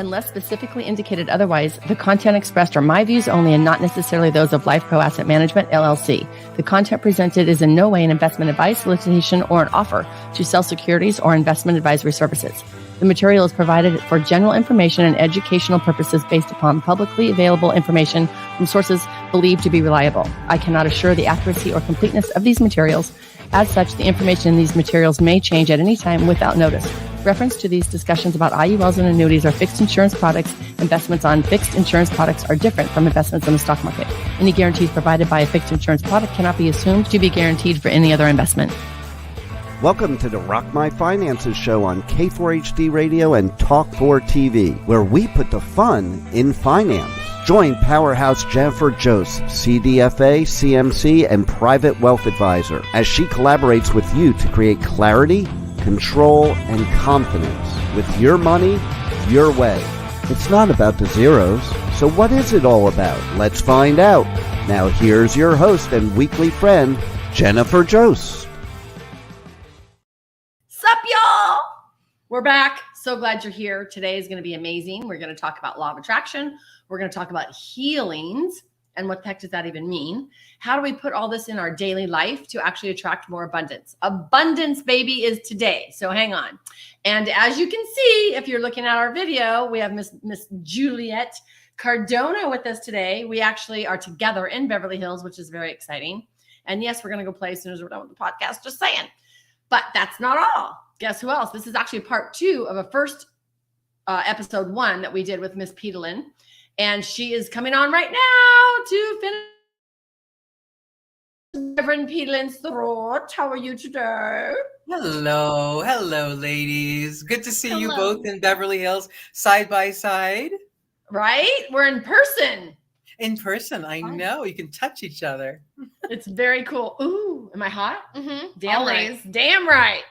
Unless specifically indicated otherwise, the content expressed are my views only and not necessarily those of Life Pro Asset Management, LLC. The content presented is in no way an investment advice, solicitation, or an offer to sell securities or investment advisory services. The material is provided for general information and educational purposes based upon publicly available information from sources believed to be reliable. I cannot assure the accuracy or completeness of these materials. As such, the information in these materials may change at any time without notice. Reference to these discussions about IULs and annuities or fixed insurance products. Investments on fixed insurance products are different from investments in the stock market. Any guarantees provided by a fixed insurance product cannot be assumed to be guaranteed for any other investment. Welcome to the Rock My Finances show on K4HD Radio and Talk4 TV, where we put the fun in finance. Join Powerhouse Jennifer Jost, CDFA, CMC, and Private Wealth Advisor, as she collaborates with you to create clarity, control, and confidence with your money, your way. It's not about the zeros, so what is it all about? Let's find out. Now here's your host and weekly friend, Jennifer Jost. Sup, y'all? We're back. So glad you're here. Today is going to be amazing. We're going to talk about law of attraction. We're going to talk about healings. And what the heck does that even mean? How do we put all this in our daily life to actually attract more abundance? Abundance, baby, is today. So hang on. And as you can see, if you're looking at our video, we have Miss Juliet Cardona with us today. We actually are together in Beverly Hills, which is very exciting. And yes, we're going to go play as soon as we're done with the podcast, just saying. But that's not all. Guess who else? This is actually part 2 of a first episode 1 that we did with Miss Petalyn. And she is coming on right now to finish. Reverend Petalyn Swart, how are you today? Hello, ladies. Good to see you both in Beverly Hills, side by side. Right? We're in person. In person, I know. You can touch each other. It's very cool. Ooh, am I hot? Mm-hmm. Damn Always. right. Damn right.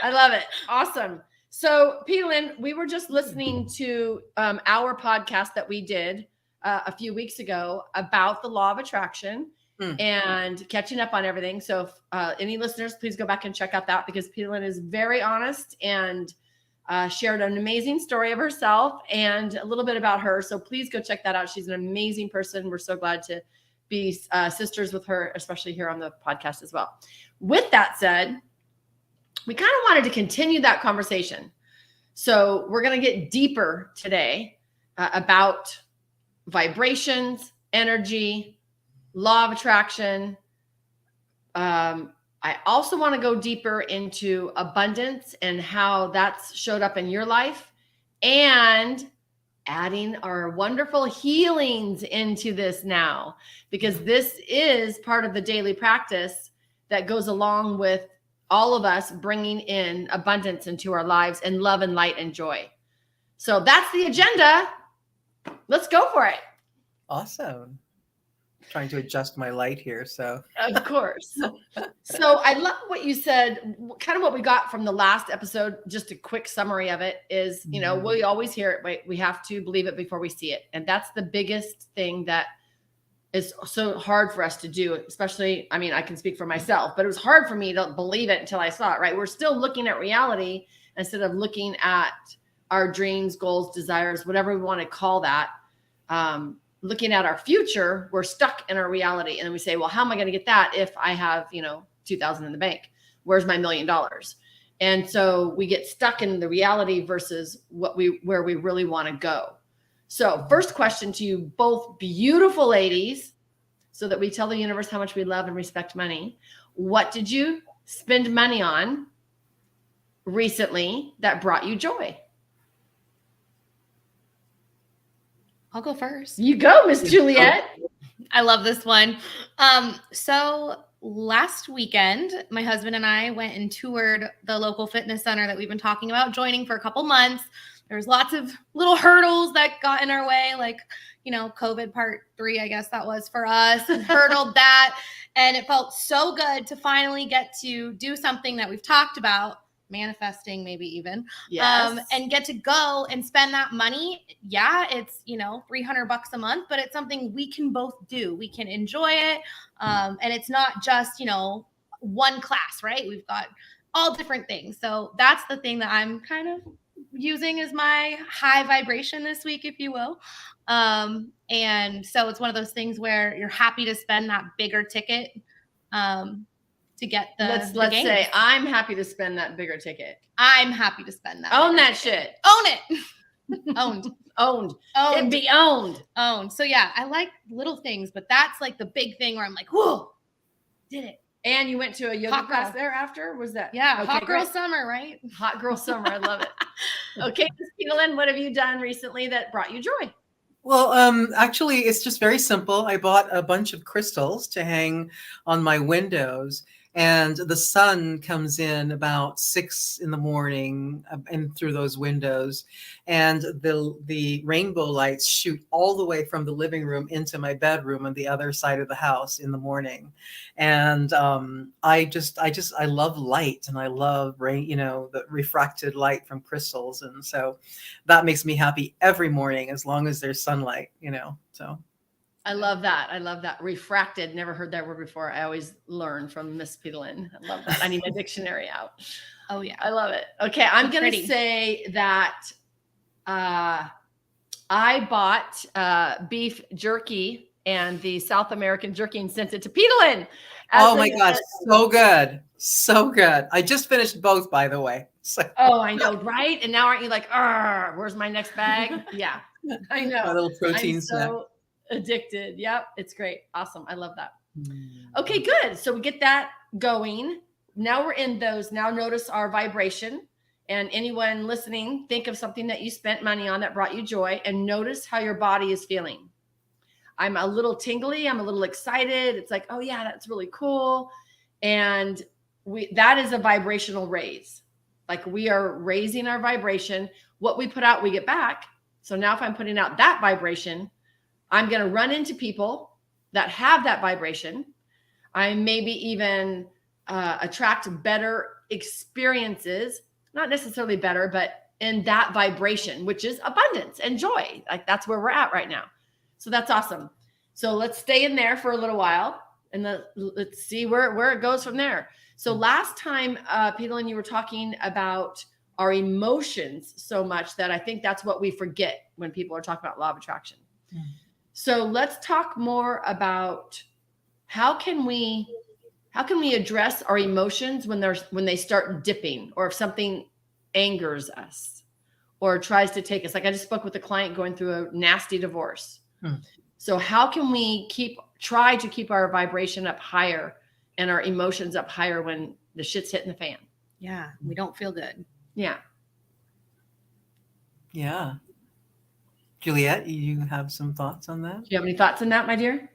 I love it. Awesome. So, Petalyn, we were just listening to our podcast that we did a few weeks ago about the law of attraction and catching up on everything. So, if, any listeners, please go back and check out that, because Petalyn is very honest and shared an amazing story of herself and a little bit about her. So please go check that out. She's an amazing person. We're so glad to be sisters with her, especially here on the podcast as well. With that said, we kind of wanted to continue that conversation. So we're going to get deeper today about vibrations, energy, law of attraction. I also want to go deeper into abundance and how that's showed up in your life, and adding our wonderful healings into this now, because this is part of the daily practice that goes along with all of us bringing in abundance into our lives and love and light and joy. So that's the agenda. Let's go for it. Awesome. Trying to adjust my light here, so. Of course. So I love what you said, kind of what we got from the last episode. Just a quick summary of it is, you know, we always hear it, right? We have to believe it before we see it. And that's the biggest thing that is so hard for us to do, especially, I mean, I can speak for myself, but it was hard for me to believe it until I saw it, right? We're still looking at reality instead of looking at our dreams, goals, desires, whatever we want to call that. Looking at our future, we're stuck in our reality. And then we say, well, how am I going to get that if I have, you know, 2,000 in the bank? Where's my $1 million? And so we get stuck in the reality versus where we really want to go. So first question to you both beautiful ladies, so that we tell the universe how much we love and respect money. What did you spend money on recently that brought you joy? I'll go first. You go, Miss Juliet. I love this one. So last weekend, my husband and I went and toured the local fitness center that we've been talking about joining for a couple months. There's lots of little hurdles that got in our way, like, you know, COVID part 3, I guess that was for us, and hurdled that. And it felt so good to finally get to do something that we've talked about, manifesting maybe even, yes. And get to go and spend that money. Yeah, it's, you know, $300 a month, but it's something we can both do. We can enjoy it. And it's not just, you know, one class, right? We've got all different things. So that's the thing that I'm kind of using as my high vibration this week, if you will. And so it's one of those things where you're happy to spend that bigger ticket to get the let's gains. say I'm happy to spend that bigger ticket. I'm happy to spend that. Own that ticket. shit. Own it. Owned. Owned. Owned. It'd be owned. Owned. So yeah, I like little things, but that's like the big thing where I'm like, whoa, did it. And you went to a yoga class there after? Was that? Yeah, okay, hot girl great. summer, right? Hot girl summer. I love it. Okay, Ms. Petalyn, what have you done recently that brought you joy? Well, actually, it's just very simple. I bought a bunch of crystals to hang on my windows, and the sun comes in about 6 in the morning and through those windows, and the rainbow lights shoot all the way from the living room into my bedroom on the other side of the house in the morning. And I love light, and I love rain, the refracted light from crystals, and so that makes me happy every morning as long as there's sunlight, so. I love that. I love that. Refracted. Never heard that word before. I always learn from Miss Petalyn. I love that. I need my dictionary out. Oh yeah. I love it. Okay. I'm going to say that I bought beef jerky and the South American jerky and sent it to Petalyn. Oh my gosh. So good. So good. I just finished both, by the way. So. Oh, I know. Right. And now aren't you like, where's my next bag? Yeah, I know. My little protein I'm snack. so addicted. Yep. It's great. Awesome. I love that. Okay, good. So we get that going. Now we're in those. Now notice our vibration. And anyone listening, think of something that you spent money on that brought you joy, and notice how your body is feeling. I'm a little tingly. I'm a little excited. It's like, oh yeah, that's really cool. And that is a vibrational raise. Like we are raising our vibration. What we put out, we get back. So now if I'm putting out that vibration, I'm going to run into people that have that vibration. I maybe even attract better experiences, not necessarily better, but in that vibration, which is abundance and joy. Like that's where we're at right now. So that's awesome. So let's stay in there for a little while and let's see where it goes from there. So last time, Petalyn, you were talking about our emotions so much that I think that's what we forget when people are talking about law of attraction. Mm-hmm. So let's talk more about how can we address our emotions when they start dipping, or if something angers us or tries to take us. Like I just spoke with a client going through a nasty divorce. So how can we try to keep our vibration up higher and our emotions up higher when the shit's hitting the fan? Yeah, we don't feel good. Yeah. Yeah. Juliet, you have some thoughts on that? Do you have any thoughts on that, my dear?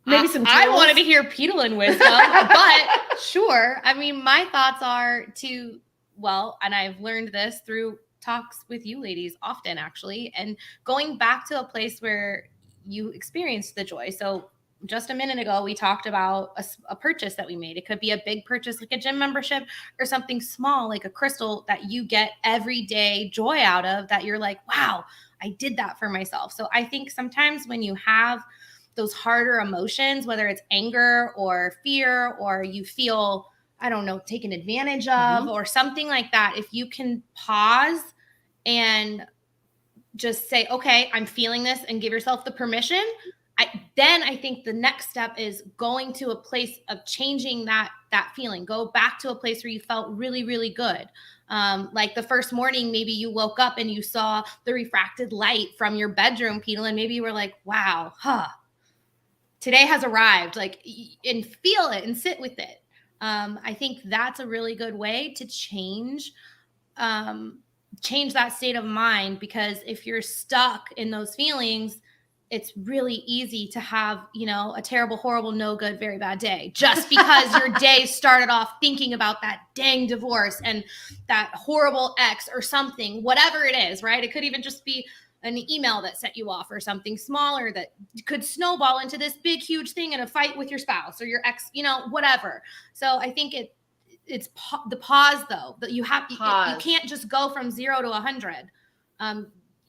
Maybe some tools? I wanted to hear Petalyn wisdom, but sure. I mean, my thoughts are and I've learned this through talks with you ladies often, actually, and going back to a place where you experienced the joy. So just a minute ago, we talked about a purchase that we made. It could be a big purchase like a gym membership, or something small like a crystal that you get everyday joy out of, that you're like, wow, I did that for myself. So I think sometimes when you have those harder emotions, whether it's anger or fear, or you feel, I don't know, taken advantage of or something like that, if you can pause and just say, okay, I'm feeling this, and give yourself the permission, then I think the next step is going to a place of changing that feeling. Go back to a place where you felt really, really good. Like the first morning, maybe you woke up and you saw the refracted light from your bedroom, Petalyn. Maybe you were like, wow, today has arrived, and feel it and sit with it. I think that's a really good way to change that state of mind, because if you're stuck in those feelings, it's really easy to have, a terrible, horrible, no good, very bad day, just because your day started off thinking about that dang divorce and that horrible ex or something, whatever it is, right? It could even just be an email that set you off, or something smaller that could snowball into this big, huge thing in a fight with your spouse or your ex, whatever. So I think it's the pause, though, that you have. You can't just go from 0 to 100.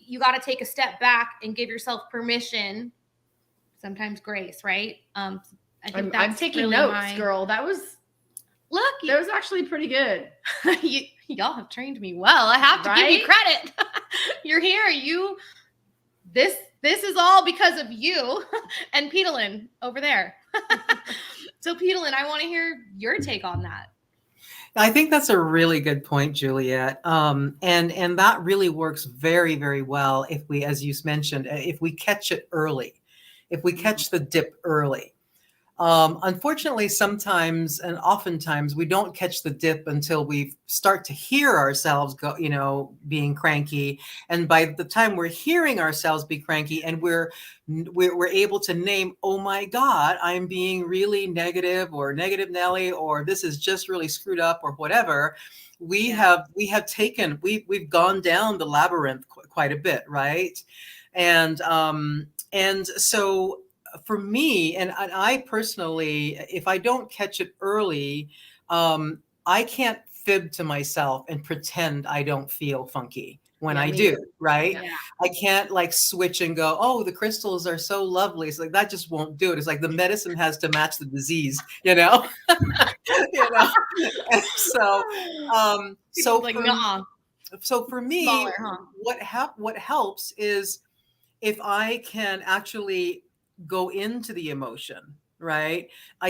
You got to take a step back and give yourself permission, sometimes grace, right? I think I'm taking really notes, girl. That was actually pretty good. Y'all have trained me well. I have to give you credit. You're here. This is all because of you and Petalyn over there. So Petalyn, I want to hear your take on that. I think that's a really good point, Juliet. And that really works very, very well if we, as you mentioned, if we catch it early, if we catch the dip early. Unfortunately, sometimes and oftentimes we don't catch the dip until we start to hear ourselves go, being cranky. And by the time we're hearing ourselves be cranky and we're able to name, oh my God, I'm being really negative or negative Nelly, or this is just really screwed up or whatever. We've gone down the labyrinth quite a bit, right? And so for me, and I personally, if I don't catch it early, I can't fib to myself and pretend I don't feel funky when I do, right? Yeah. I can't like switch and go, oh, the crystals are so lovely. It's like, that just won't do it. It's like the medicine has to match the disease, And so like, so for me, smaller, huh? what helps is if I can actually go into the emotion, right? Go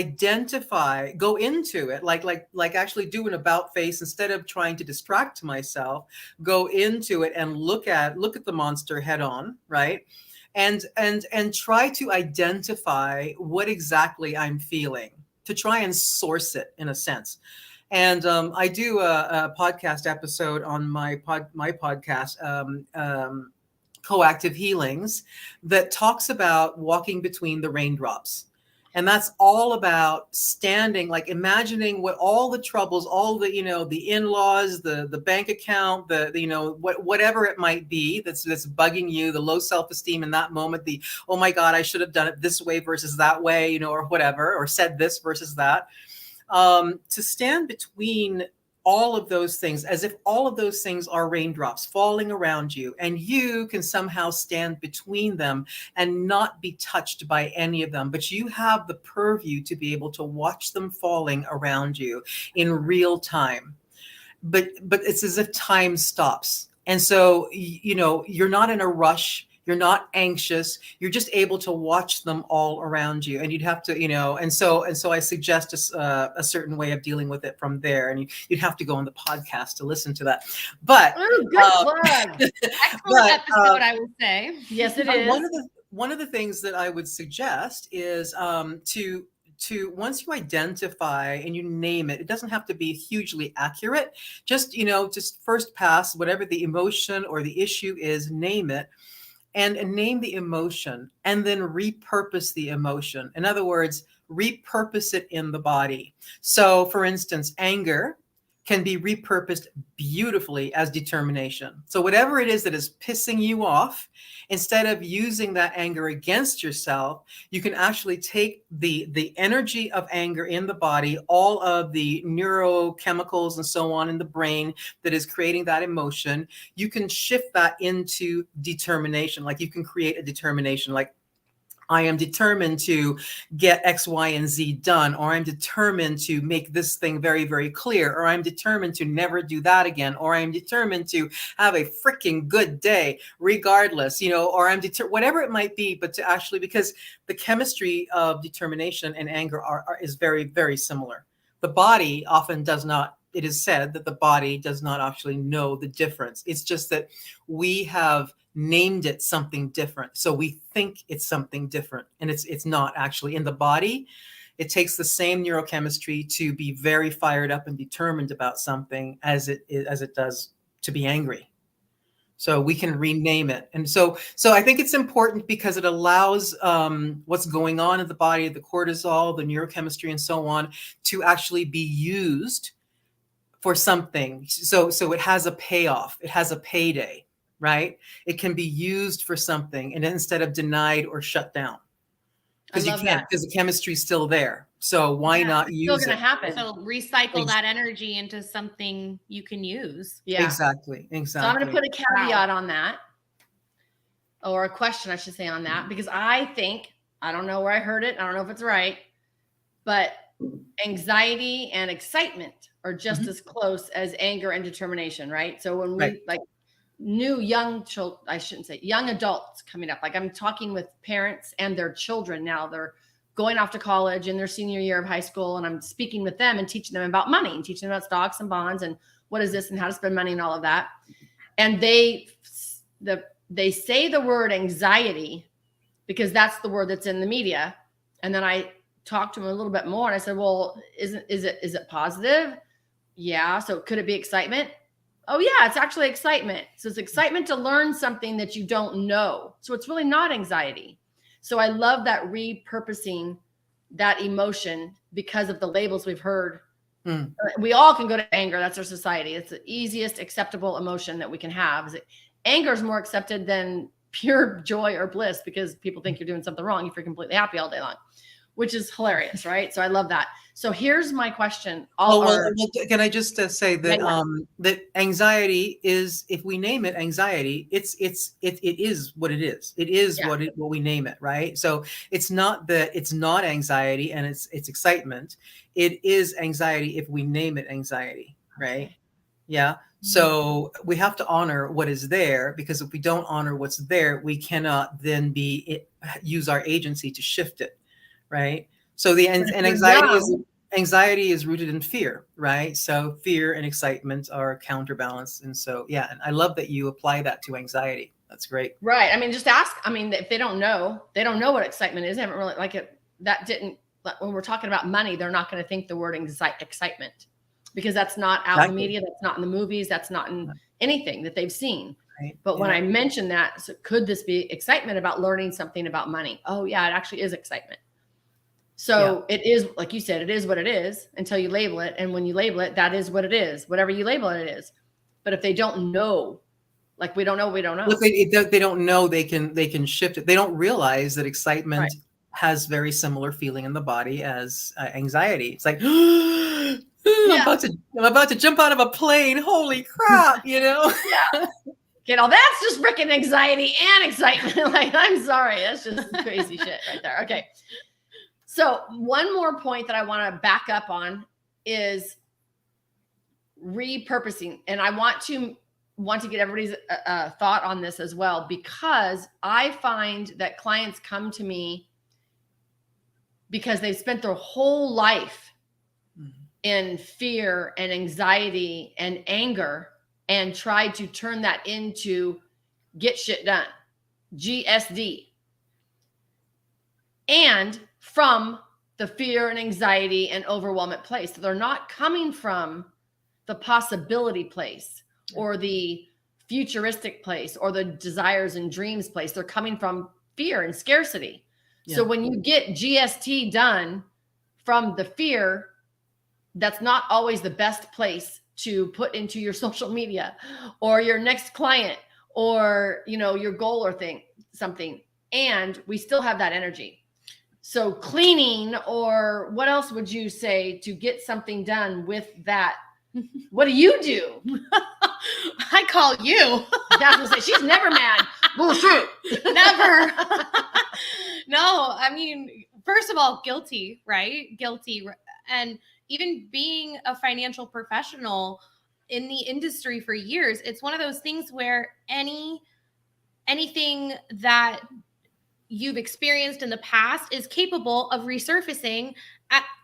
into it, like actually do an about face instead of trying to distract myself. Go into it and look at the monster head on, right? And try to identify what exactly I'm feeling, to try and source it in a sense. And I do a podcast episode on my podcast. Coactive Healings, that talks about walking between the raindrops. And that's all about standing, like imagining what all the troubles, all the, the in-laws, the bank account, whatever it might be that's bugging you, the low self-esteem in that moment, the, oh my God, I should have done it this way versus that way, or whatever, or said this versus that. To stand between all of those things, as if all of those things are raindrops falling around you, and you can somehow stand between them and not be touched by any of them, but you have the purview to be able to watch them falling around you in real time. But it's as if time stops. And so, you're not in a rush. You're not anxious. You're just able to watch them all around you. And you'd have to, and so I suggest a certain way of dealing with it from there. And you'd have to go on the podcast to listen to that. But good plug. Excellent episode, I would say. Yes, it is. One of the things that I would suggest is to once you identify and you name it, it doesn't have to be hugely accurate. Just first pass whatever the emotion or the issue is, name it. And name the emotion, and then repurpose the emotion. In other words, repurpose it in the body. So, for instance, anger can be repurposed beautifully as determination. So whatever it is that is pissing you off, instead of using that anger against yourself, you can actually take the energy of anger in the body, all of the neurochemicals and so on in the brain that is creating that emotion. You can shift that into determination. Like you can create a determination, like, I am determined to get X, Y, and Z done, or I'm determined to make this thing very, very clear, or I'm determined to never do that again, or I'm determined to have a freaking good day regardless, or I'm whatever it might be, but to actually, because the chemistry of determination and anger is very, very similar. The body often does not. It is said that the body does not actually know the difference. It's just that we have named it something different. So we think it's something different, and it's not actually. In the body, it takes the same neurochemistry to be very fired up and determined about something as it does to be angry. So we can rename it. And so I think it's important because it allows what's going on in the body, the cortisol, the neurochemistry, and so on, to actually be used for something. So it has a payoff. It has a payday. Right? It can be used for something, and instead of denied or shut down, because you can't, because the chemistry is still there. So why not use it? It's still going to happen. So recycle that energy into something you can use. Yeah, exactly. So I'm going to put a caveat on that, or a question, I should say, on that, because I think, I don't know where I heard it, I don't know if it's right, but anxiety and excitement are just as close as anger and determination, right? So when we like new young children, I shouldn't say young adults coming up, like I'm talking with parents and their children now, they're going off to college in their senior year of high school. And I'm speaking with them and teaching them about money and teaching them about stocks and bonds and what is this and how to spend money and all of that. And they say the word anxiety because that's the word that's in the media. And then I talked to them a little bit more and I said, well, is it positive? Yeah. So could it be excitement? Oh yeah, it's actually excitement. So it's excitement to learn something that you don't know. So it's really not anxiety. So I love that repurposing that emotion because of the labels we've heard. We all can go to anger. That's our society. It's the easiest acceptable emotion that we can have. Anger is more accepted than pure joy or bliss because people think you're doing something wrong if you're completely happy all day long, which is hilarious, right? So I love that. So here's my question. Can I just say that that anxiety is, if we name it anxiety, it is what it is. It is what we name it, right? So it's not that it's not anxiety and it's excitement. It is anxiety if we name it anxiety, right? Yeah. So we have to honor what is there, because if we don't honor what's there, we cannot then use our agency to shift it, right? So anxiety is rooted in fear, right? So fear and excitement are counterbalanced. And so, yeah, and I love that you apply that to anxiety. That's great. Right. I mean, just ask, if they don't know what excitement is. They haven't really when we're talking about money, they're not going to think the word excitement because that's not out in the media. That's not in the movies. That's not in anything that they've seen. Right. But when I mentioned that, so could this be excitement about learning something about money? Oh yeah, it actually is excitement. So it is, like you said, it is what it is until you label it. And when you label it, that is what it is. Whatever you label it, it is. But if they don't know, like we don't know. If they don't know, they can shift it. They don't realize that excitement has very similar feeling in the body as anxiety. It's like, I'm about to jump out of a plane. Holy crap, Yeah. That's just freaking anxiety and excitement. Like, I'm sorry. That's just crazy shit right there. Okay. So one more point that I want to back up on is repurposing. And I want to get everybody's thought on this as well, because I find that clients come to me because they've spent their whole life in fear and anxiety and anger and tried to turn that into get shit done, GSD. And from the fear and anxiety and overwhelming place. So they're not coming from the possibility place or the futuristic place or the desires and dreams place. They're coming from fear and scarcity. Yeah. So when you get GST done from the fear, that's not always the best place to put into your social media or your next client or, your goal or something. And we still have that energy. So cleaning, or what else would you say to get something done with that? What do you do? I call you. That's what I say. She's never mad. Bullshit. Never. No, first of all, guilty, right? Guilty. And even being a financial professional in the industry for years, it's one of those things where anything that you've experienced in the past is capable of resurfacing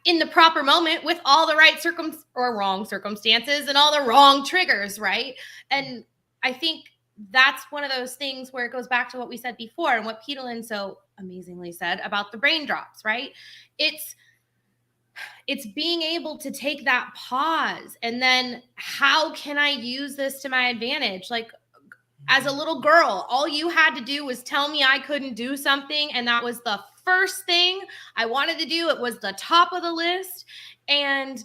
in the proper moment with all the right wrong circumstances and all the wrong triggers, right? And I think that's one of those things where it goes back to what we said before and what Petalyn so amazingly said about the brain drops, right? It's being able to take that pause and then how can I use this to my advantage? Like, as a little girl, all you had to do was tell me I couldn't do something. And that was the first thing I wanted to do. It was the top of the list. And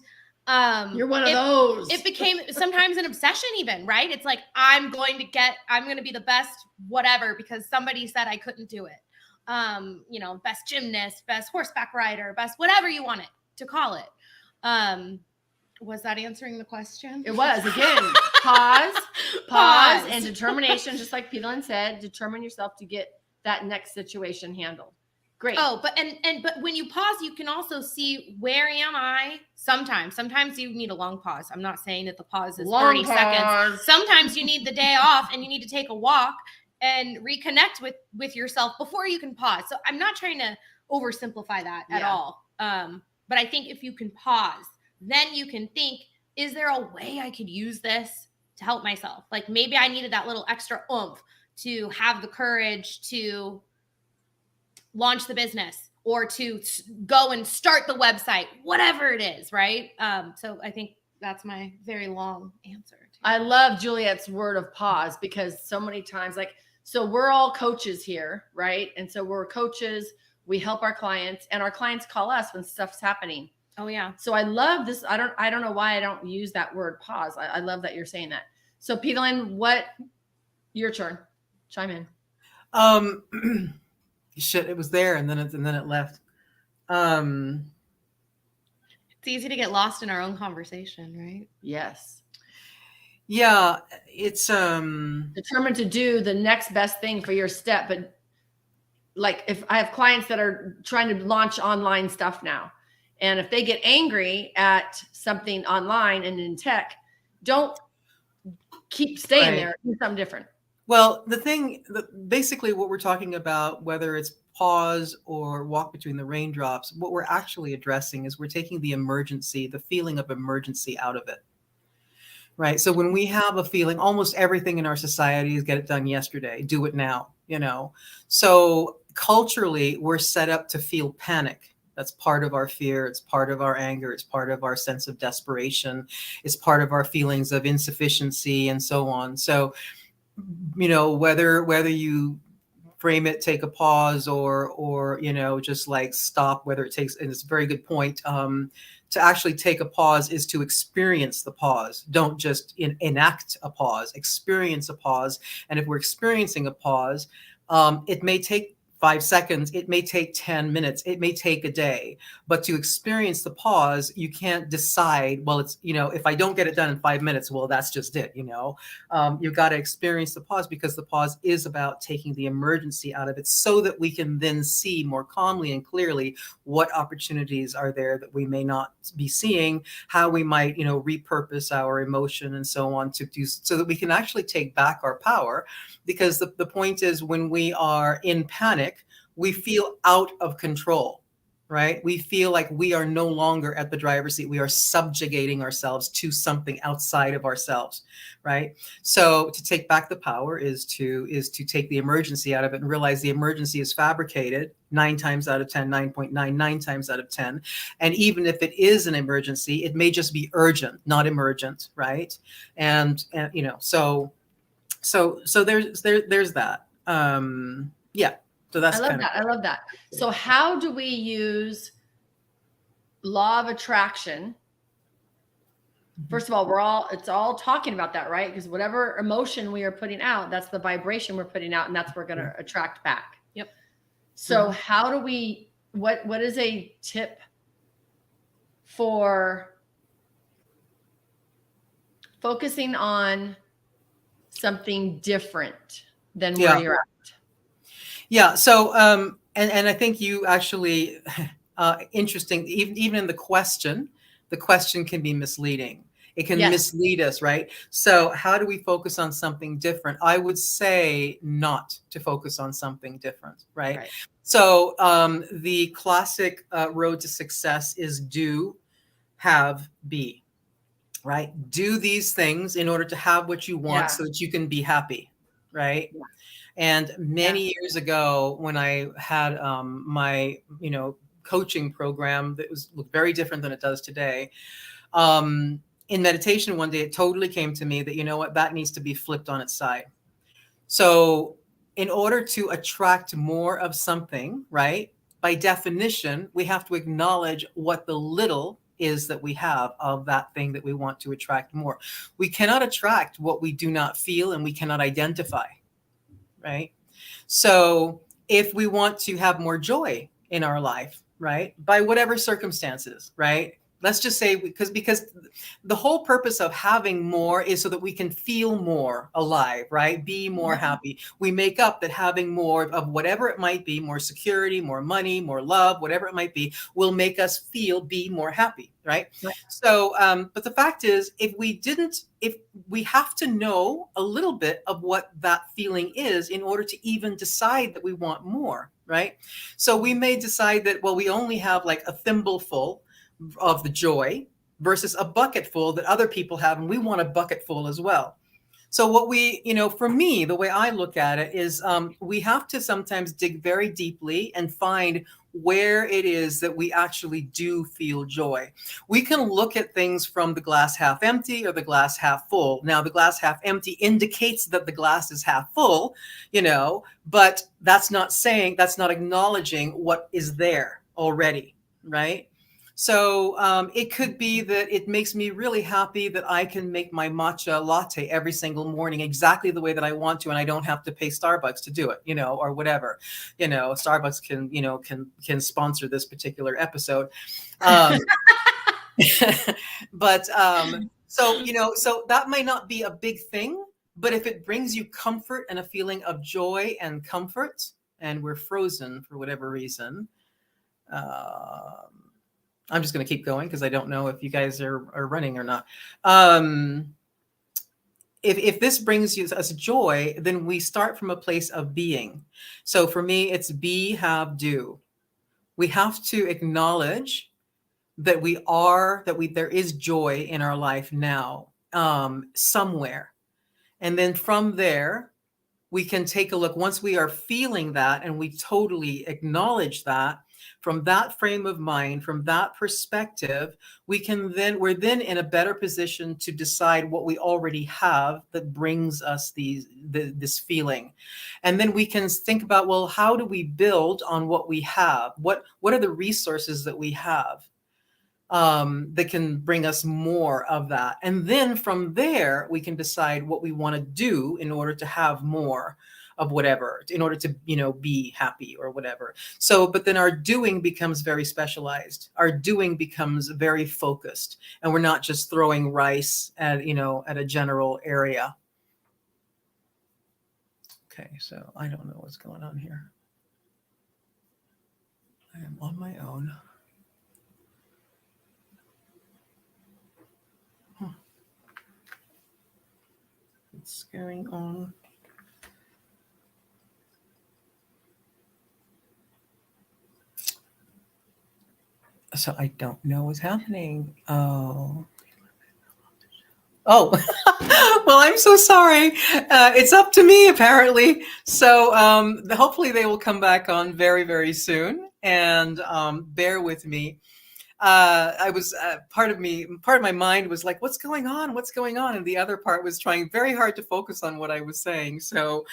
you're one of those. It became sometimes an obsession even, right? It's like, I'm going to be the best whatever because somebody said I couldn't do it. Best gymnast, best horseback rider, best whatever you want it to call it. Was that answering the question? It was. Again, pause, and determination, just like Petalyn said, determine yourself to get that next situation handled. Great. Oh, but when you pause, you can also see where am I? Sometimes you need a long pause. I'm not saying that the pause is 30 seconds. Sometimes you need the day off and you need to take a walk and reconnect with yourself before you can pause. So I'm not trying to oversimplify that at all. But I think if you can pause, then you can think, is there a way I could use this to help myself? Like maybe I needed that little extra oomph to have the courage to launch the business or to go and start the website, whatever it is, right? So I think that's my very long answer. I love Juliet's word of pause, because so many times, so we're all coaches here, right? And so we're coaches, we help our clients, and our clients call us when stuff's happening. Oh yeah. So I love this. I don't know why I don't use that word pause. I love that you're saying that. So Petalyn, your turn. Chime in. Shit, it was there and then it left. It's easy to get lost in our own conversation, right? Yes. Yeah, it's determined to do the next best thing for your step. But like, if I have clients that are trying to launch online stuff now, and if they get angry at something online and in tech, don't keep staying there. Do something different. Well, basically what we're talking about, whether it's pause or walk between the raindrops, what we're actually addressing is we're taking the feeling of emergency out of it. Right. So when we have a feeling, almost everything in our society is get it done yesterday, do it now, So culturally, we're set up to feel panic. That's part of our fear. It's part of our anger. It's part of our sense of desperation. It's part of our feelings of insufficiency and so on. So whether you frame it, take a pause, or just like stop, whether it takes, and it's a very good point, to actually take a pause is to experience the pause. Don't just enact a pause, experience a pause. And if we're experiencing a pause, it may take 5 seconds, it may take 10 minutes, it may take a day, but to experience the pause, you can't decide, well, it's, if I don't get it done in 5 minutes, well, that's just it, you've got to experience the pause, because the pause is about taking the emergency out of it so that we can then see more calmly and clearly what opportunities are there that we may not be seeing, how we might, repurpose our emotion and so on to do, so that we can actually take back our power. Because the point is, when we are in panic, we feel out of control, right? We feel like we are no longer at the driver's seat. We are subjugating ourselves to something outside of ourselves, right? So to take back the power is to take the emergency out of it and realize the emergency is fabricated 9 times out of 10, 9.99 times out of 10. And even if it is an emergency, it may just be urgent, not emergent, right? And so there's that. Yeah. So that's I love that. So how do we use law of attraction? First of all, it's all talking about that, right? Because whatever emotion we are putting out, that's the vibration we're putting out, and that's what we're going to attract back. Yep. So how do we, what is a tip for focusing on something different than where you're at? Yeah. So, and I think you actually, interesting, even in the question can be misleading. It can mislead us, right? So how do we focus on something different? I would say not to focus on something different, right? So the classic road to success is do, have, be, right? Do these things in order to have what you want so that you can be happy, right? Yeah. And many years ago, when I had my, coaching program that looked very different than it does today, in meditation one day, it totally came to me that, that needs to be flipped on its side. So in order to attract more of something, right, by definition, we have to acknowledge what the little is that we have of that thing that we want to attract more. We cannot attract what we do not feel and we cannot identify. Right. So if we want to have more joy in our life, right, by whatever circumstances, right, Let's just say, because the whole purpose of having more is so that we can feel more alive, right? Be more happy. We make up that having more of whatever it might be, more security, more money, more love, whatever it might be, will make us be more happy, right? Right. So, but the fact is, if we have to know a little bit of what that feeling is in order to even decide that we want more, right? So we may decide that, well, we only have like a thimbleful of the joy versus a bucket full that other people have, and we want a bucket full as well. So what we, for me, the way I look at it is we have to sometimes dig very deeply and find where it is that we actually do feel joy. We can look at things from the glass half empty or the glass half full. Now, the glass half empty indicates that the glass is half full, but that's not acknowledging what is there already, right? So it could be that it makes me really happy that I can make my matcha latte every single morning exactly the way that I want to, and I don't have to pay Starbucks to do it, or whatever. Starbucks can sponsor this particular episode. But so that might not be a big thing, but if it brings you comfort and a feeling of joy and comfort, and we're frozen for whatever reason, I'm just going to keep going because I don't know if you guys are running or not. If this brings us joy, then we start from a place of being. So for me, it's be, have, do. We have to acknowledge that there is joy in our life now, somewhere. And then from there, we can take a look. Once we are feeling that and we totally acknowledge that, from that frame of mind, from that perspective, we're then in a better position to decide what we already have that brings us this feeling. And then we can think about, well, how do we build on what we have? What are the resources that we have that can bring us more of that? And then from there, we can decide what we want to do in order to have more of whatever, in order to, be happy or whatever. So, but then our doing becomes very specialized. Our doing becomes very focused, and we're not just throwing rice at a general area. Okay, so I don't know what's going on here. I am on my own. What's going on? So I don't know what's happening. Oh, well, I'm so sorry. It's up to me, apparently. So hopefully they will come back on very, very soon, and bear with me. I was part of my mind was like, what's going on? And the other part was trying very hard to focus on what I was saying. So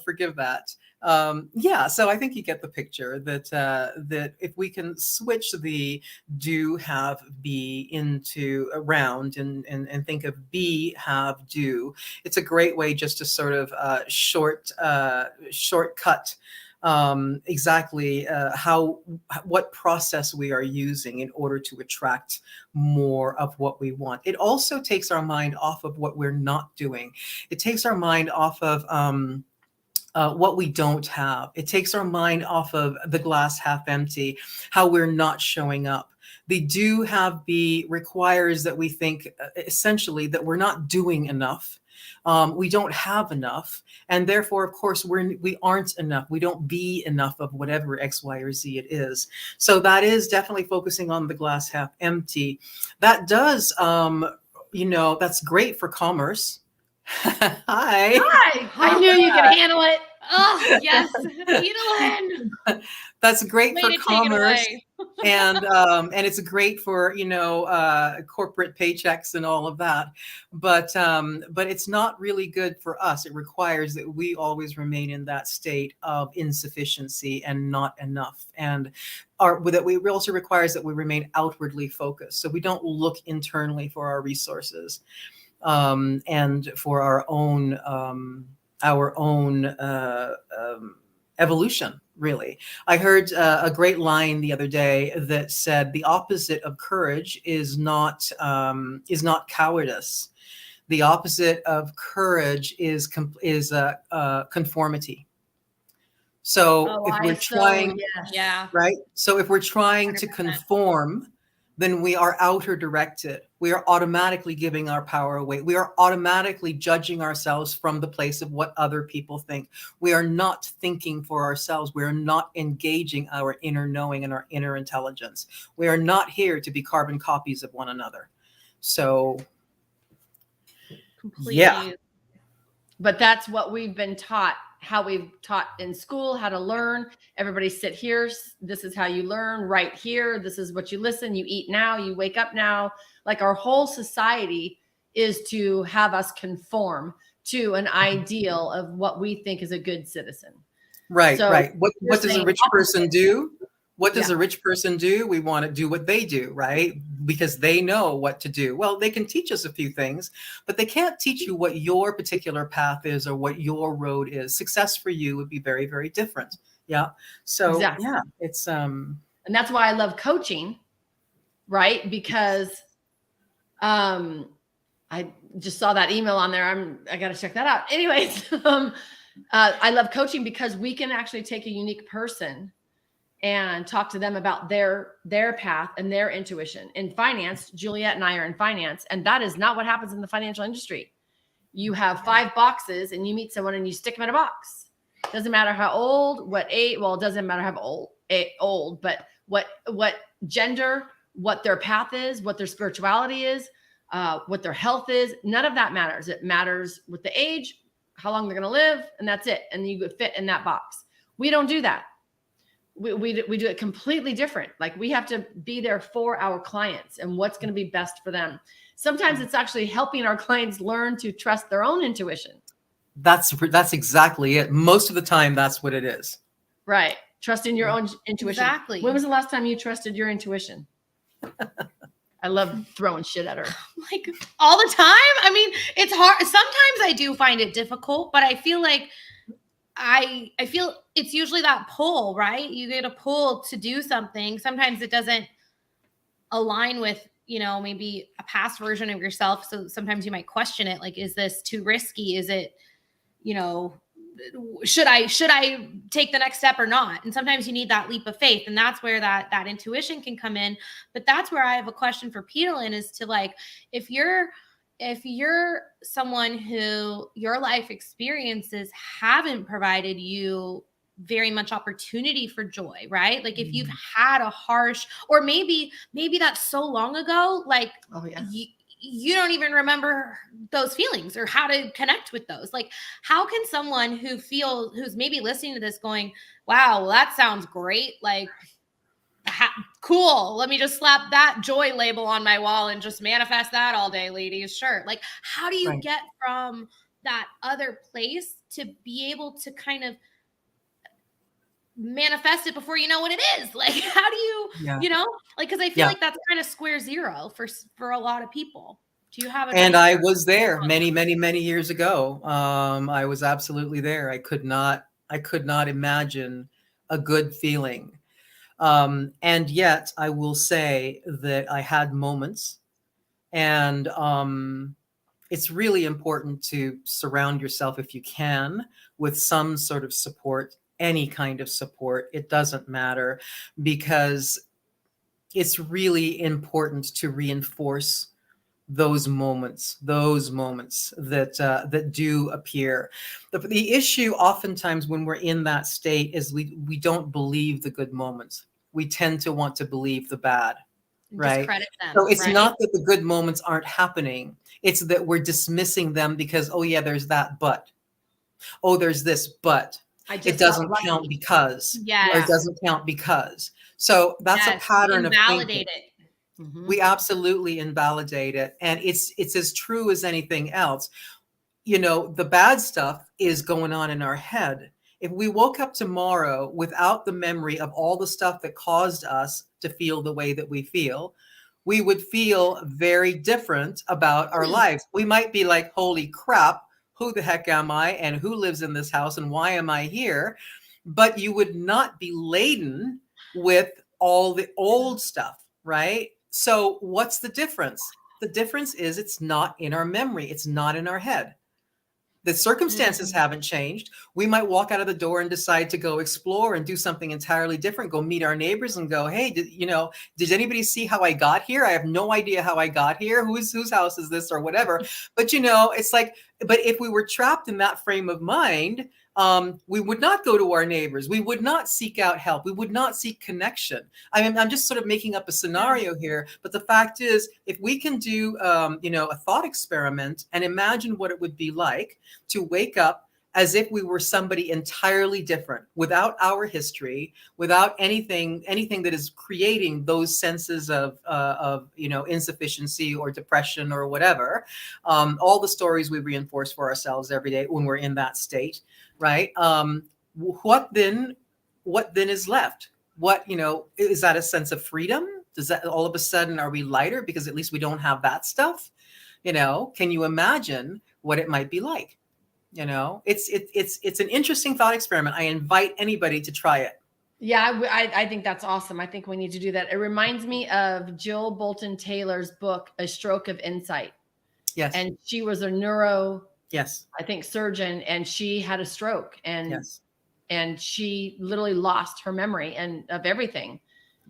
forgive that. So I think you get the picture that if we can switch the do, have, be into around and think of be, have, do, it's a great way just to sort of shortcut exactly what process we are using in order to attract more of what we want. It also takes our mind off of what we're not doing. It takes our mind off of what we don't have. It takes our mind off of the glass half empty, how we're not showing up. The do, have, be requires that we think essentially that we're not doing enough. We don't have enough. And therefore, of course, we aren't enough. We don't be enough of whatever X, Y, or Z it is. So that is definitely focusing on the glass half empty. That does, that's great for commerce. Hi. I knew you could handle it. Oh, yes. Petalyn. That's great Way for to take it commerce. away. And it's great for, corporate paychecks and all of that. But it's not really good for us. It requires that we always remain in that state of insufficiency and not enough. And it also requires that we remain outwardly focused. So we don't look internally for our resources. And for our own evolution, really. I heard a great line the other day that said the opposite of courage is not cowardice. The opposite of courage is conformity. So Oh, if I we're trying, yes. Yeah. right? So if we're trying to 100%. conform, then we are outer directed. We are automatically giving our power away. We are automatically judging ourselves from the place of what other people think. We are not thinking for ourselves. We are not engaging our inner knowing and our inner intelligence. We are not here to be carbon copies of one another. So, Completely. yeah. But that's what we've been taught, how we've taught in school, how to learn. Everybody sit here. This is how you learn, right here. This is what you listen. You eat now, you wake up now. Like our whole society is to have us conform to an ideal of what we think is a good citizen. Right, So right. What you're does a saying rich person do? What does Yeah. a rich person do? We want to do what they do, right? Because they know what to do. Well, they can teach us a few things, but they can't teach you what your particular path is or what your road is. Success for you would be very, very different. Yeah. So Exactly. yeah, it's And that's why I love coaching, right? Because I just saw that email on there. I got to check that out. Anyways, I love coaching because we can actually take a unique person and talk to them about their path and their intuition. In finance, Juliet and I are in finance, and that is not what happens in the financial industry. You have 5 boxes and you meet someone and you stick them in a box. Doesn't matter how old, what age, well, it doesn't matter how old, but what gender, what their path is, what their spirituality is, what their health is. None of that matters. It matters with the age, how long they're going to live, and that's it. And you could fit in that box. We don't do that. We do it completely different. Like we have to be there for our clients and what's going to be best for them. Sometimes it's actually helping our clients learn to trust their own intuition. that's exactly it. Most of the time, that's what it is. Right. Trusting your own intuition. Exactly. When was the last time you trusted your intuition? I love throwing shit at her. Like all the time. I mean, it's hard. Sometimes I do find it difficult, but I feel like I feel it's usually that pull, right? You get a pull to do something. Sometimes it doesn't align with, maybe a past version of yourself. So sometimes you might question it. Like, is this too risky? Is it, should I take the next step or not? And sometimes you need that leap of faith. And that's where that intuition can come in. But that's where I have a question for Petalyn is to like, if you're someone who your life experiences haven't provided you very much opportunity for joy, right? Like if you've had a harsh, or maybe that's so long ago, like you don't even remember those feelings or how to connect with those. Like how can someone who's maybe listening to this going, wow, well, that sounds great. Like, cool. Let me just slap that joy label on my wall and just manifest that all day, ladies. Sure. Like, how do you get from that other place to be able to kind of manifest it before you know what it is? Like, how do you, like, because I feel like that's kind of square zero for a lot of people. Do you have an And answer? I was there many, many, many years ago. I was absolutely there. I could not imagine a good feeling. And yet I will say that I had moments, and it's really important to surround yourself, if you can, with some sort of support, any kind of support. It doesn't matter, because it's really important to reinforce those moments that do appear. The issue oftentimes when we're in that state is we don't believe the good moments. We tend to want to believe the bad, right? Discredit them, so it's right? not that the good moments aren't happening. It's that we're dismissing them because, oh yeah, there's that, but, oh, there's this, but it doesn't count because, or it doesn't count because. So that's a pattern of thinking. Invalidate it. We absolutely invalidate it. And it's as true as anything else. The bad stuff is going on in our head. If we woke up tomorrow without the memory of all the stuff that caused us to feel the way that we feel, we would feel very different about our lives. We might be like, holy crap, who the heck am I? And who lives in this house? And why am I here? but you would not be laden with all the old stuff, right? So what's the difference? The difference is it's not in our memory. It's not in our head. The circumstances haven't changed. We might walk out of the door and decide to go explore and do something entirely different, go meet our neighbors and go, hey, did anybody see how I got here? I have no idea how I got here. Whose house is this or whatever? But it's like, but if we were trapped in that frame of mind, we would not go to our neighbors. We would not seek out help. We would not seek connection. I mean, I'm just sort of making up a scenario here, but the fact is, if we can do, a thought experiment and imagine what it would be like to wake up as if we were somebody entirely different, without our history, without anything that is creating those senses of insufficiency or depression or whatever, all the stories we reinforce for ourselves every day when we're in that state. Right. What then is left? What, is that a sense of freedom? Does that all of a sudden, are we lighter because at least we don't have that stuff? Can you imagine what it might be like? It's an interesting thought experiment. I invite anybody to try it. Yeah, I think that's awesome. I think we need to do that. It reminds me of Jill Bolton Taylor's book, A Stroke of Insight. Yes. And she was a I think surgeon, and she had a stroke, and she literally lost her memory and of everything.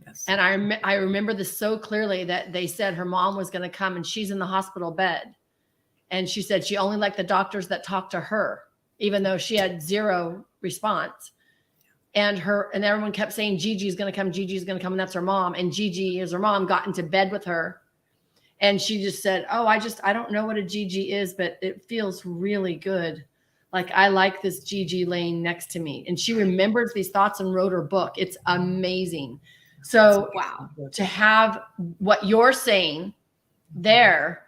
Yes. And I remember this so clearly that they said her mom was going to come, and she's in the hospital bed, and she said she only liked the doctors that talked to her, even though she had zero response. And everyone kept saying, Gigi's going to come, Gigi's going to come, and that's her mom. And Gigi, as her mom, got into bed with her. And she just said, oh, I don't know what a Gigi is, but it feels really good. Like, I like this Gigi laying next to me. And she remembers these thoughts and wrote her book. It's amazing. So wow, to have what you're saying there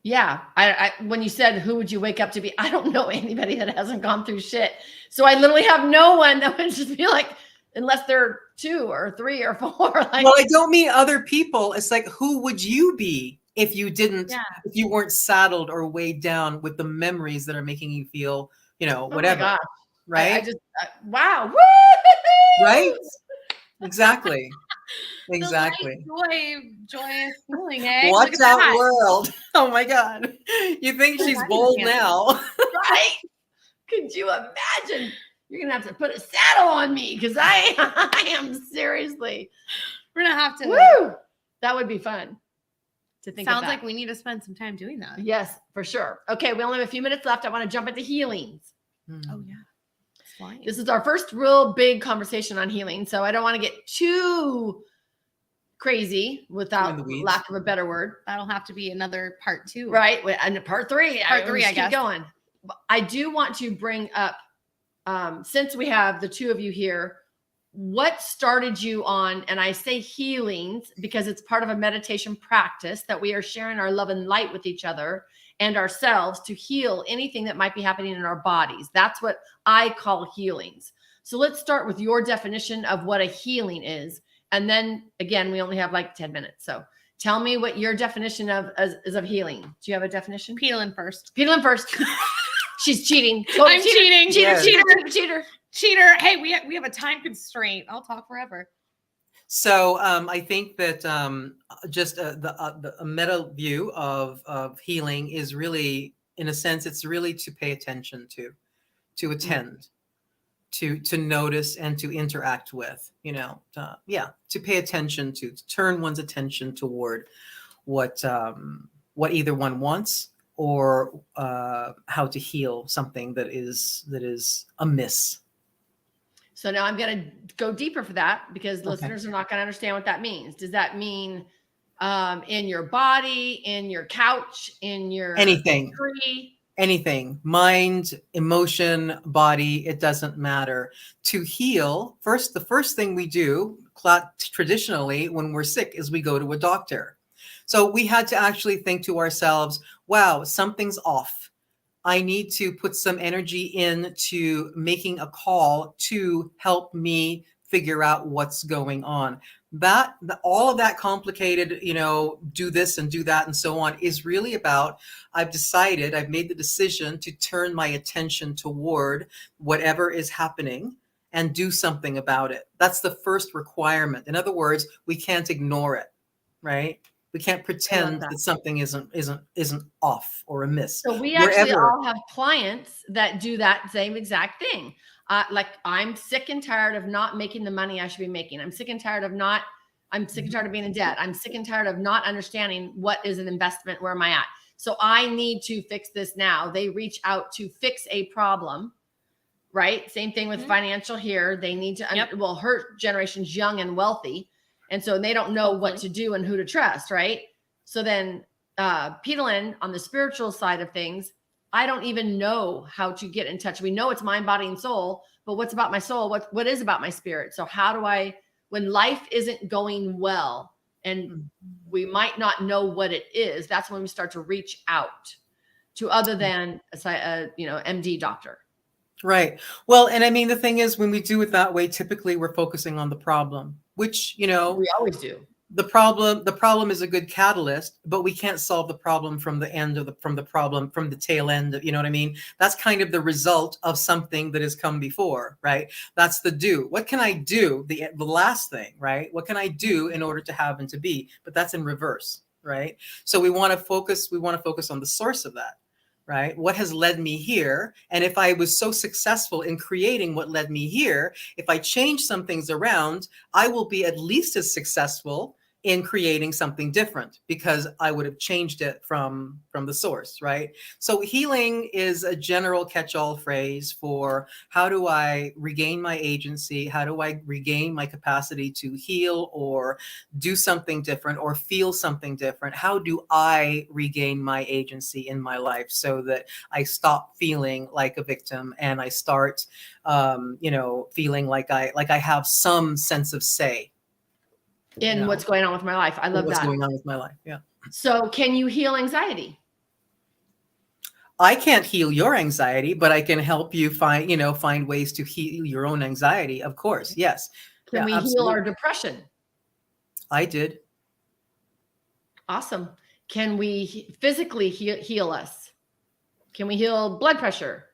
I when you said, who would you wake up to be? I don't know anybody that hasn't gone through shit. So I literally have no one that would just be like, unless they're 2 or 3 or 4. Like, well, I don't mean other people. It's like, who would you be if you if you weren't saddled or weighed down with the memories that are making you feel, whatever. Oh, right? I just, wow. Woo! Right? Exactly. Exactly. Joyous feeling, eh? Watch out, world. Oh my God. You think she's bold now. Right? Could you imagine? You're going to have to put a saddle on me because I am seriously. We're going to have to. Woo! That would be fun to think Sounds of. Like we need to spend some time doing that. Yes, for sure. Okay, we only have a few minutes left. I want to jump into healings. Oh, yeah. Flying. This is our first real big conversation on healing. So I don't want to get too crazy without lack of a better word. That'll have to be another part 2. Right. And part 3. I guess. Keep going. I do want to bring up, since we have the 2 of you here, what started you on, and I say healings because it's part of a meditation practice that we are sharing our love and light with each other and ourselves to heal anything that might be happening in our bodies. That's what I call healings. So let's start with your definition of what a healing is. And then again, we only have like 10 minutes. So tell me what your definition is of healing. Do you have a definition? Petalyn first. Petalyn first. She's cheating. I'm cheating. Cheater. Hey, we have a time constraint. I'll talk forever. So I think that just a meta view of healing is really, in a sense, it's really to pay attention to attend, to notice and to interact with, to pay attention to turn one's attention toward what either one wants or how to heal something that is amiss. So now I'm going to go deeper for that because listeners are not going to understand what that means. Does that mean in your body, in your couch, in your tree? Anything, mind, emotion, body, it doesn't matter. To heal, the first thing we do traditionally when we're sick is we go to a doctor. So we had to actually think to ourselves, wow, something's off. I need to put some energy into making a call to help me figure out what's going on. All of that complicated, do this and do that and so on is really about, I've made the decision to turn my attention toward whatever is happening and do something about it. That's the first requirement. In other words, we can't ignore it, right? We can't pretend that something isn't off or amiss. So we actually all have clients that do that same exact thing. Like, I'm sick and tired of not making the money I should be making. I'm sick and tired of being in debt. I'm sick and tired of not understanding what is an investment. Where am I at? So I need to fix this now. They reach out to fix a problem, right? Same thing with financial here. They need to, well, her generation's young and wealthy. And so they don't know what to do and who to trust, right? So then Petalyn, on the spiritual side of things, I don't even know how to get in touch. We know it's mind, body, and soul, but what's about my soul? What is about my spirit? So how do I, when life isn't going well and we might not know what it is, that's when we start to reach out to other than a MD doctor. Right. Well, and I mean, the thing is, when we do it that way, typically we're focusing on the problem, which, we always do. The problem is a good catalyst, but we can't solve the problem from the tail end. You know what I mean? That's kind of the result of something that has come before, right? That's the do. What can I do? The last thing, right? What can I do in order to have and to be? But that's in reverse, right? So we want to focus on the source of that. Right? What has led me here? And if I was so successful in creating what led me here, if I change some things around, I will be at least as successful in creating something different because I would have changed it from the source, right? So healing is a general catch-all phrase for how do I regain my agency? How do I regain my capacity to heal or do something different or feel something different? How do I regain my agency in my life so that I stop feeling like a victim and I start, feeling like I have some sense of say in what's going on with my life. I love what's that. going on with my life. Yeah. So can you heal anxiety? I can't heal your anxiety, but I can help you find ways to heal your own anxiety. Of course. Yes. Can we heal our depression? I did. Awesome. Can we physically heal us? Can we heal blood pressure?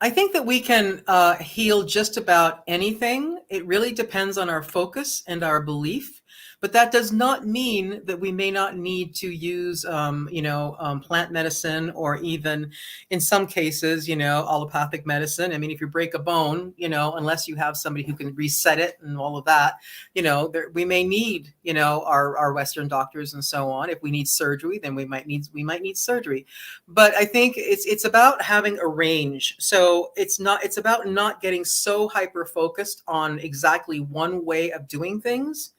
I think that we can heal just about anything. It really depends on our focus and our belief. But that does not mean that we may not need to use, plant medicine or even in some cases, allopathic medicine. I mean, if you break a bone, unless you have somebody who can reset it and all of that, we may need, our Western doctors and so on. If we need surgery, then we might need surgery. But I think it's about having a range. So it's about not getting so hyper focused on exactly one way of doing things.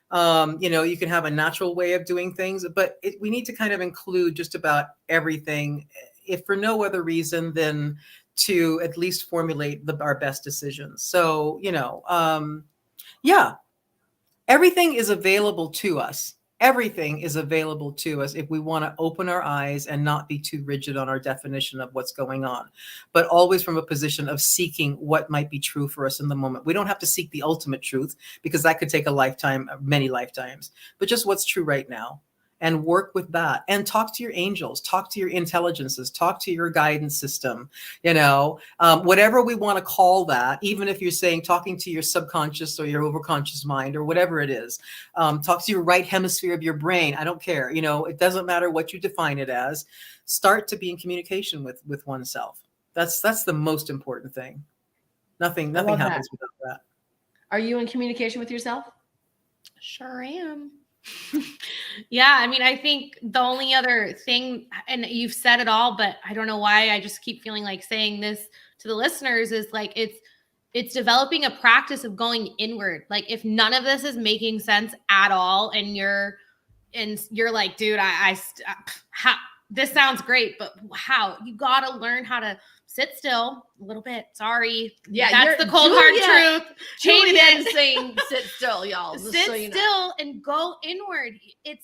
You can have a natural way of doing things, but we need to kind of include just about everything, if for no other reason than to at least formulate our best decisions. So, everything is available to us. Everything is available to us if we want to open our eyes and not be too rigid on our definition of what's going on, but always from a position of seeking what might be true for us in the moment. We don't have to seek the ultimate truth because that could take a lifetime, many lifetimes, but just what's true right now. And work with that and talk to your angels, talk to your intelligences, talk to your guidance system, whatever we want to call that, even if you're saying talking to your subconscious or your overconscious mind or whatever it is, talk to your right hemisphere of your brain. I don't care. It doesn't matter what you define it as. Start to be in communication with oneself. That's the most important thing. Nothing happens without that. Are you in communication with yourself? Sure am. Yeah, I mean, I think the only other thing, and you've said it all, but I don't know why I just keep feeling like saying this to the listeners, is like it's developing a practice of going inward. Like if none of this is making sense at all, and you're like, dude, this sounds great, but how? You got to learn how to sit still a little bit. Sorry. Yeah, that's the cold hard truth. Juliet's saying sit still, y'all. Sit still and go inward. It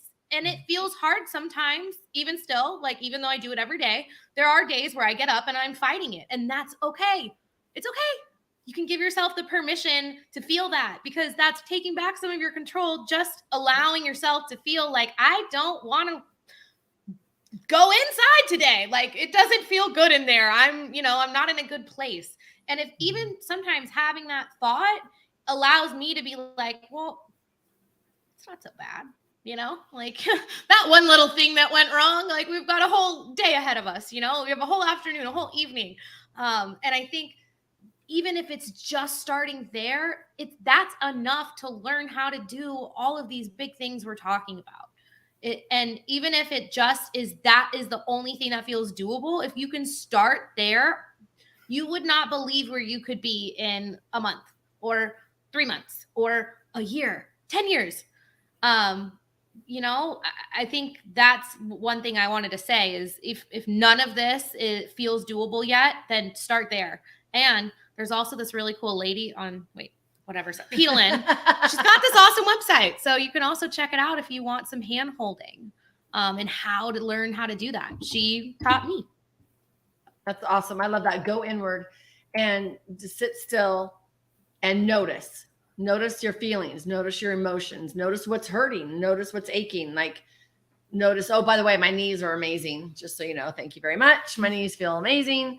feels hard sometimes, even still, like even though I do it every day, there are days where I get up and I'm fighting it, and that's okay. It's okay. you can give yourself the permission to feel that, because that's taking back some of your control, just allowing yourself to feel like, I don't want to go inside today. Like, it doesn't feel good in there. I'm not in a good place. And if even sometimes having that thought allows me to be like, well, it's not so bad. Like that one little thing that went wrong, like we've got a whole day ahead of us, we have a whole afternoon, a whole evening. And I think even if it's just starting there, that's enough to learn how to do all of these big things we're talking about. And even if it just is, that is the only thing that feels doable, if you can start there, you would not believe where you could be in a month or 3 months or a year, 10 years. I think that's one thing I wanted to say is if none of this feels doable yet, then start there. And there's also this really cool lady on, Petalyn. She's got this awesome website. So you can also check it out if you want some hand holding and how to learn how to do that. She taught me. That's awesome. I love that. Go inward and just sit still and notice. Notice your feelings, notice your emotions, notice what's hurting, notice what's aching. Like, notice, oh, by the way, my knees are amazing. Just so you know, thank you very much. My knees feel amazing.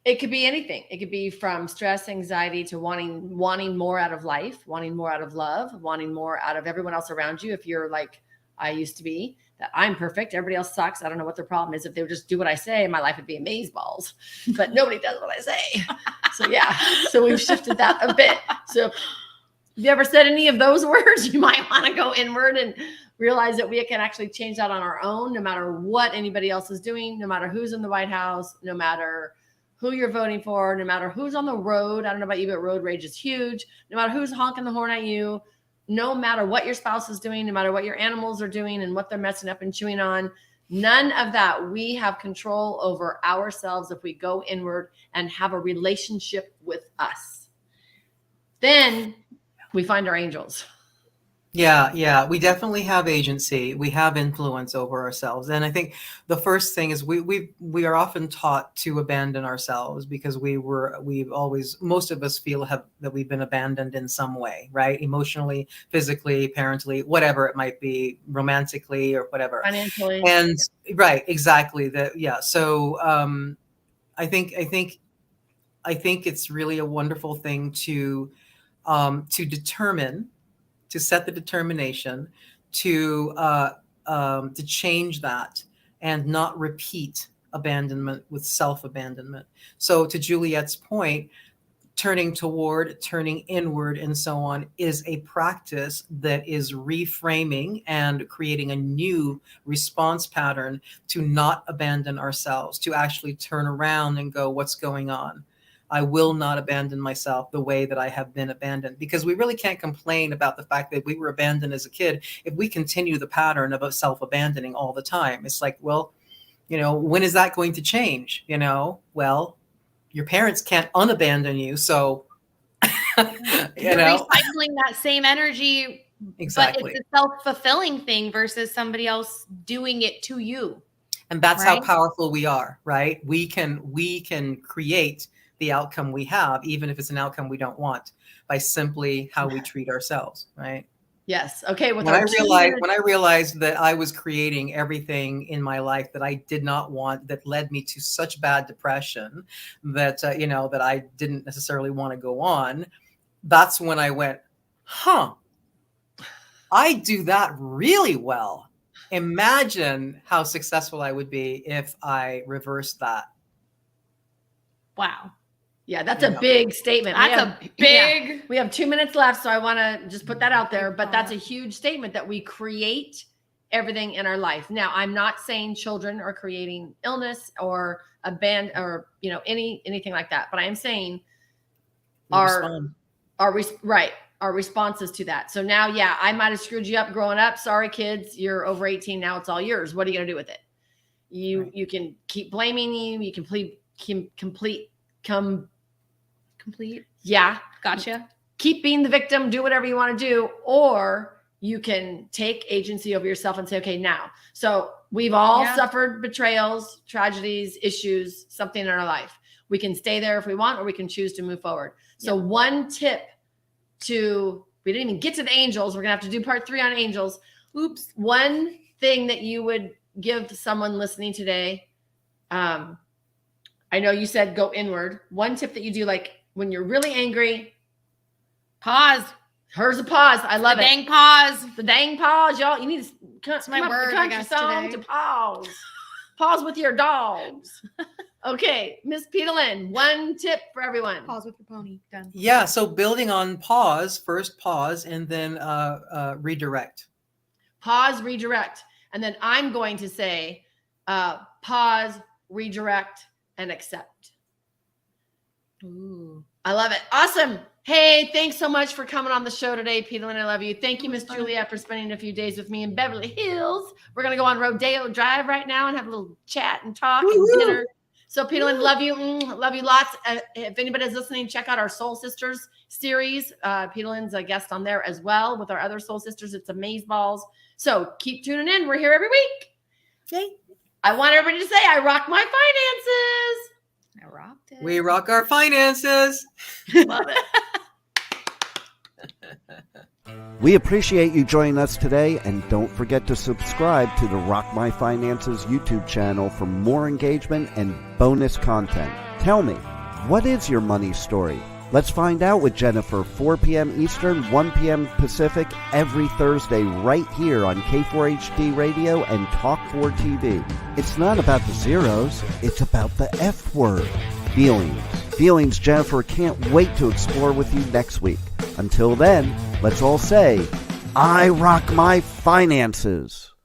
It could be anything. It could be from stress, anxiety to wanting more out of life, wanting more out of love, wanting more out of everyone else around you. If you're like I used to be, that I'm perfect, everybody else sucks, I don't know what their problem is. If they would just do what I say, my life would be amazeballs. But nobody does what I say. So yeah, so we've shifted that a bit. So if you ever said any of those words, you might want to go inward and realize that we can actually change that on our own, no matter what anybody else is doing, no matter who's in the White House, no matter who you're voting for, no matter who's on the road. I don't know about you, but road rage is huge. No matter who's honking the horn at you, no matter what your spouse is doing, no matter what your animals are doing and what they're messing up and chewing on, none of that. We have control over ourselves if we go inward and have a relationship with us. Then we find our angels. Yeah, we definitely have agency. We have influence over ourselves. And I think the first thing is we are often taught to abandon ourselves because we've always, most of us feel that we've been abandoned in some way, right? Emotionally, physically, parentally, whatever it might be, romantically or whatever. Financially. And right, exactly. So I think it's really a wonderful thing to determine, to set the determination to change that and not repeat abandonment with self-abandonment. So to Juliet's point, turning toward, turning inward, and so on is a practice that is reframing and creating a new response pattern to not abandon ourselves, to actually turn around and go, what's going on? I will not abandon myself the way that I have been abandoned, because we really can't complain about the fact that we were abandoned as a kid if we continue the pattern of self-abandoning all the time. It's like, well, when is that going to change? Well, your parents can't unabandon you. So, You're recycling that same energy. Exactly. But it's a self-fulfilling thing versus somebody else doing it to you. And that's right? How powerful we are, right? We can create the outcome we have, even if it's an outcome we don't want, by simply how we treat ourselves, right? Yes. Okay. When I realized that I was creating everything in my life that I did not want, that led me to such bad depression that that I didn't necessarily want to go on, that's when I went, I do that really well. Imagine how successful I would be if I reversed that. Wow. Yeah, that's a big statement. We have 2 minutes left, so I want to just put that out there. But that's a huge statement, that we create everything in our life. Now, I'm not saying children are creating illness or anything like that. But I am saying our responses to that. So now, I might have screwed you up growing up. Sorry, kids, you're over 18 now. It's all yours. What are you going to do with it? You can keep blaming you. You can complete. Yeah. Gotcha. Keep being the victim, do whatever you want to do, or you can take agency over yourself and say, okay, now. So we've all suffered betrayals, tragedies, issues, something in our life. We can stay there if we want, or we can choose to move forward. So one tip we didn't even get to the angels. We're going to have to do part 3 on angels. Oops. One thing that you would give someone listening today. I know you said go inward. One tip that you do, like when you're really angry, pause. Hers a pause. I love the it. Dang pause. The dang pause, y'all. You need to That's my word, I guess, song today. to pause. Pause with your dogs. Okay, Miss Petalyn, one tip for everyone. Pause with your pony. Done. Yeah. So building on pause, first pause, and then redirect. Pause, redirect. And then I'm going to say pause, redirect, and accept. Ooh. I love it. Awesome. Hey, thanks so much for coming on the show today, Petalyn. I love you. Thank you, Miss Juliet, for spending a few days with me in Beverly Hills. We're going to go on Rodeo Drive right now and have a little chat and talk and dinner. So, Petalyn, love you. Love you lots. If anybody's listening, check out our Soul Sisters series. Petalyn's a guest on there as well with our other Soul Sisters. It's Amazeballs. So keep tuning in. We're here every week. Okay. I want everybody to say, I rock my finances. I rocked it. We rock our finances. Love it. We appreciate you joining us today, and don't forget to subscribe to the Rock My Finances YouTube channel for more engagement and bonus content. Tell me, what is your money story? Let's find out with Jennifer, 4 p.m. Eastern, 1 p.m. Pacific, every Thursday right here on K4HD Radio and Talk4 TV. It's not about the zeros, it's about the F word, feelings. Feelings Jennifer can't wait to explore with you next week. Until then, let's all say, I rock my finances.